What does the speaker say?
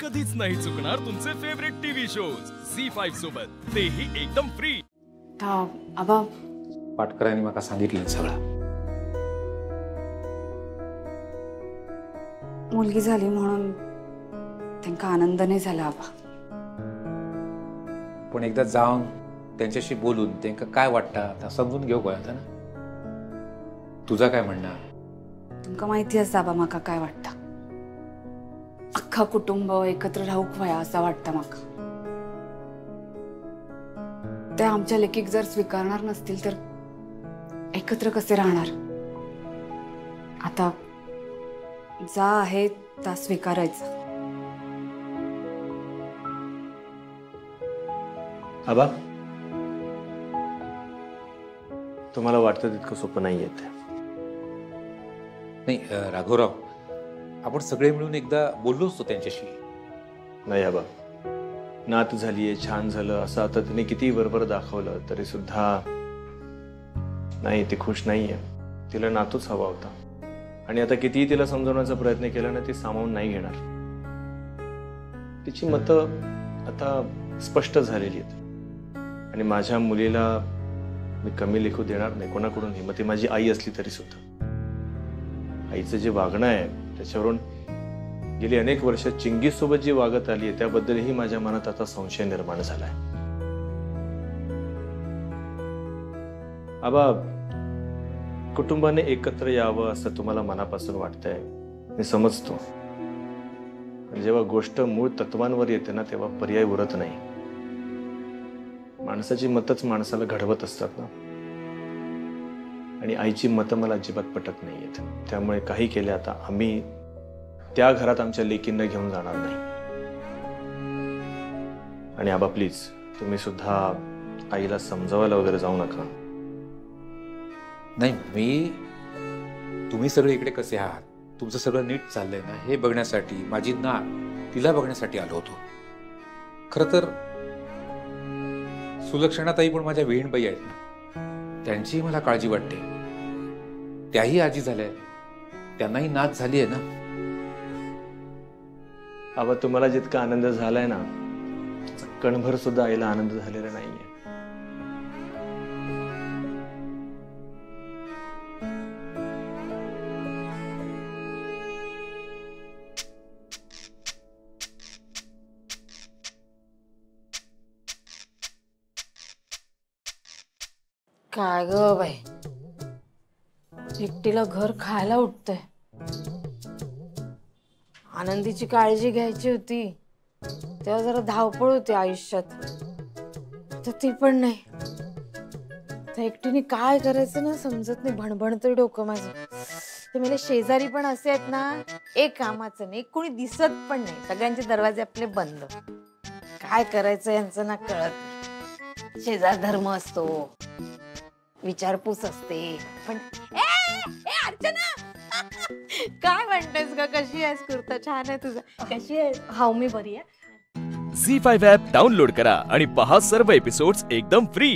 कधीच नाही चुकणार तुमचे फेवरेट टीव्ही शोज झी5 सोबत, तेही एकदम फ्री। आबा पाटकरांनी मला सांगितलं सगळं। मुलगी झाली म्हणून त्यांना आनंद नाही झाला आबा, पण एकदा जाऊन त्यांच्याशी बोलून त्यांना काय वाटतं समजून घेऊ गोळ्यात ना। तुझा काय म्हणणं? तुमका माहिती असता आबा माका काय वाटतं। अख्खा कुटुंब एकत्र राहूक व्हाया असं वाटतं माका। ते आमच्या लेकीक जर स्वीकारणार नसतील तर एकत्र कसे राहणार? आता जा आहे ता स्वीकारायचा। आबा, तुम्हाला वाटतं तितकं सोपं नाही येत। नाही राघवराव, आपण सगळे मिळून एकदा बोललो असतो त्यांच्याशी। नाही आबा, नात झालीये, छान झालं असं आता तिने किती बरोबर दाखवलं तरी सुद्धा नाही, ती खुश नाहीये। तिला नातूच हवा होता आणि आता कितीही तिला समजवण्याचा प्रयत्न केला ना, ती सामावून नाही घेणार। तिची मतं आता स्पष्ट झालेली आहेत आणि माझ्या मुलीला मी कमी लेखू देणार नाही कोणाकडूनही, मग ती माझी आई असली तरी सुद्धा। आईचं जे वागणं आहे त्याच्यावरून गेली अनेक वर्ष चिंगीस सोबत जी वागत आली आहे त्याबद्दलही माझ्या मनात आता संशय निर्माण झालाय। आबा, कुटुंबाने एकत्र यावं असं तुम्हाला मनापासून वाटतंय, मी समजतो। पण जेव्हा गोष्ट मूळ तत्वांवर येते ना तेव्हा पर्याय उरत नाही। माणसाची मतच माणसाला घडवत असतात ना, आणि आईची मतं मला अजिबात पटत नाहीयेत। त्यामुळे काही केले आता आम्ही त्या घरात आमच्या लेकींना घेऊन जाणार नाही। आणि आबा प्लीज, तुम्ही सुद्धा आईला समजावायला वगैरे जाऊ नका। नाही, तुम्ही सगळे इकडे कसे आहात, तुमचं सगळं नीट चाललंय ना हे बघण्यासाठी, माझी नात तिला बघण्यासाठी आलो होतो। खरं तर सुलक्षणाताई पण माझ्या विहीणबाई आहेत ना, त्यांचीही मला काळजी वाटते। त्याही आजी झाल्या, त्यांनाही नात झाली आहे ना। आबा, तुम्हाला जितका आनंद झालाय ना कणभर सुद्धा आईला आनंद झालेला नाहीये। काय ग बाई, एकटीला घर खायला उठतंय। आनंदीची काळजी घ्यायची होती तेव्हा जरा धावपळ होती आयुष्यात, तर ती पण नाही। तर एकटीने काय करायचं ना समजत नाही, भणभणतोय डोकं माझं। ते मेले शेजारी पण असे आहेत ना, एक कामाचं नाही, कोणी दिसत पण नाही, सगळ्यांचे दरवाजे आपले बंद। काय करायचं यांचं ना कळत नाही। शेजार धर्म असतो, विचारपूस असते, पण अर्चना काय म्हणतेस ग, कशी आहेस? कुर्ता छान आहे तुझा, कशी आहेस? हाव, मी बरी आहे। झी5 ॲप डाउनलोड करा आणि पहा सर्व एपिसोड्स एकदम फ्री।